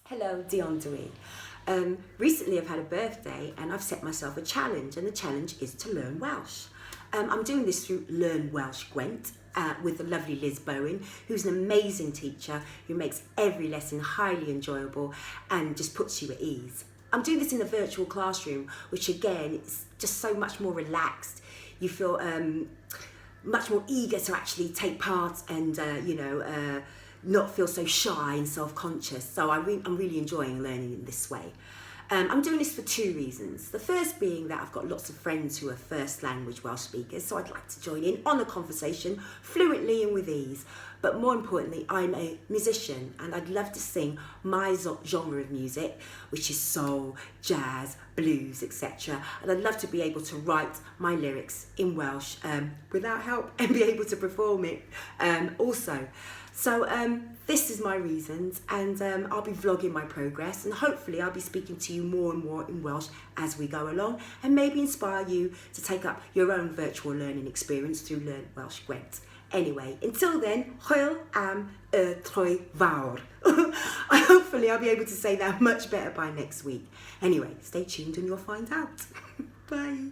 Hello, Dionne Bennett. Recently I've had a birthday and I've set myself a challenge, and the challenge is to learn Welsh. I'm doing this through Learn Welsh Gwent with the lovely Liz Bowen, who's an amazing teacher who makes every lesson highly enjoyable and just puts you at ease. I'm doing this in a virtual classroom, which again is just so much more relaxed. You feel much more eager to actually take part and not feel so shy and self-conscious. So I'm really enjoying learning in this way. I'm doing this for two reasons. The first being that I've got lots of friends who are first language Welsh speakers, so I'd like to join in on the conversation fluently and with ease. But more importantly, I'm a musician and I'd love to sing my genre of music, which is soul, jazz, blues, etc. And I'd love to be able to write my lyrics in Welsh without help and be able to perform it also. So this is my reasons, and I'll be vlogging my progress, and hopefully I'll be speaking to you more and more in Welsh as we go along, and maybe inspire you to take up your own virtual learning experience through Learn Welsh Gwent. Anyway, until then, hwyl am y tro fawr. Hopefully I'll be able to say that much better by next week. Anyway, stay tuned and you'll find out. Bye.